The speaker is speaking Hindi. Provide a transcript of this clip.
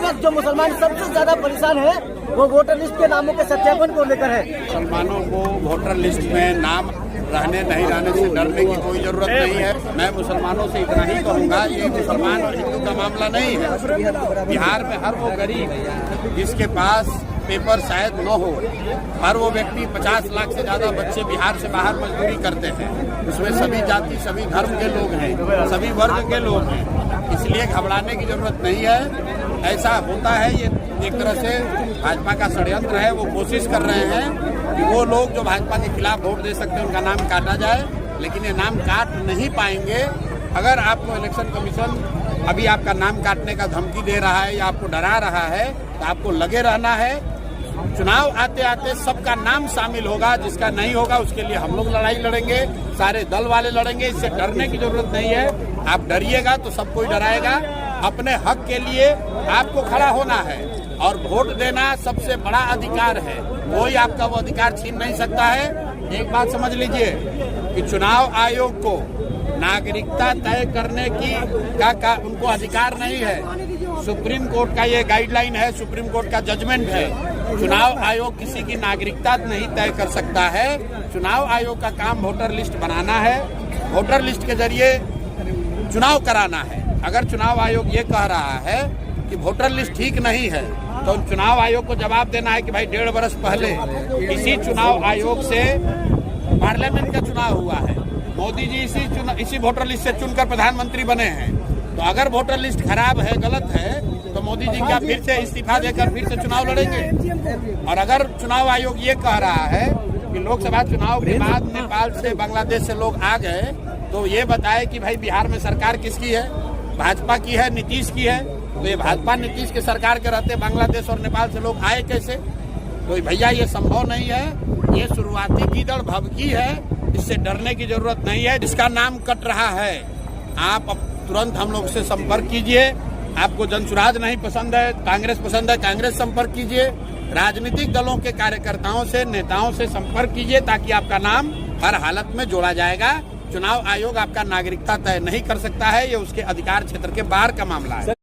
वक्त जो मुसलमान सबसे ज्यादा परेशान है वो वोटर लिस्ट के नामों के सत्यापन को लेकर है। मुसलमानों को वोटर लिस्ट में नाम रहने नहीं रहने से डरने की कोई जरूरत नहीं है। मैं मुसलमानों से इतना ही कहूँगा, ये मुसलमान और हिंदू का मामला नहीं है। बिहार में हर वो गरीब जिसके पास पेपर शायद न हो, हर वो व्यक्ति 50 लाख से ज्यादा बच्चे बिहार से बाहर मजदूरी करते हैं। उसमें सभी जाति सभी धर्म के लोग हैं, सभी वर्ग के लोग हैं, इसलिए घबराने की जरूरत नहीं है। ऐसा होता है, ये एक तरह से भाजपा का षड्यंत्र है। वो कोशिश कर रहे हैं कि वो लोग जो भाजपा के खिलाफ वोट दे सकते हैं उनका नाम काटा जाए, लेकिन ये नाम काट नहीं पाएंगे। अगर आपको इलेक्शन कमीशन अभी आपका नाम काटने का धमकी दे रहा है या आपको डरा रहा है तो आपको लगे रहना है। चुनाव आते आते सबका नाम शामिल होगा, जिसका नहीं होगा उसके लिए हम लोग लड़ाई लड़ेंगे, सारे दल वाले लड़ेंगे। इससे डरने की जरूरत नहीं है। आप डरिएगा तो सब कोई डराएगा। अपने हक के लिए आपको खड़ा होना है और वोट देना सबसे बड़ा अधिकार है। कोई आपका वो अधिकार छीन नहीं सकता है। एक बात समझ लीजिए कि चुनाव आयोग को नागरिकता तय करने की का उनको अधिकार नहीं है। सुप्रीम कोर्ट का ये गाइडलाइन है, सुप्रीम कोर्ट का जजमेंट है। चुनाव आयोग किसी की नागरिकता नहीं तय कर सकता है। चुनाव आयोग का काम वोटर लिस्ट बनाना है, वोटर लिस्ट के जरिए चुनाव कराना है। अगर चुनाव आयोग ये कह रहा है कि वोटर लिस्ट ठीक नहीं है तो चुनाव आयोग को जवाब देना है कि भाई 1.5 वर्ष पहले इसी चुनाव आयोग से पार्लियामेंट का चुनाव हुआ है, मोदी जी इसी वोटर लिस्ट से चुनकर प्रधानमंत्री बने हैं। तो अगर वोटर लिस्ट खराब है, गलत है, तो मोदी जी क्या फिर से इस्तीफा देकर फिर से चुनाव लड़ेंगे? और अगर चुनाव आयोग ये कह रहा है कि लोकसभा चुनाव के बाद नेपाल से बांग्लादेश से लोग आ गए, तो ये बताए कि भाई बिहार में सरकार किसकी है? भाजपा की है, नीतीश की है। तो ये भाजपा नीतीश के सरकार के रहते बांग्लादेश और नेपाल से लोग आए कैसे? तो भैया ये संभव नहीं है। ये शुरुआती कीदड़ भभकी है, इससे डरने की जरूरत नहीं है। जिसका नाम कट रहा है आप अब तुरंत हम लोग से संपर्क कीजिए। आपको जनसुराज नहीं पसंद है, कांग्रेस पसंद है, कांग्रेस संपर्क कीजिए। राजनीतिक दलों के कार्यकर्ताओं से, नेताओं से संपर्क कीजिए ताकि आपका नाम हर हालत में जोड़ा जाएगा। चुनाव आयोग आपका नागरिकता तय नहीं कर सकता है, ये उसके अधिकार क्षेत्र के बाहर का मामला है।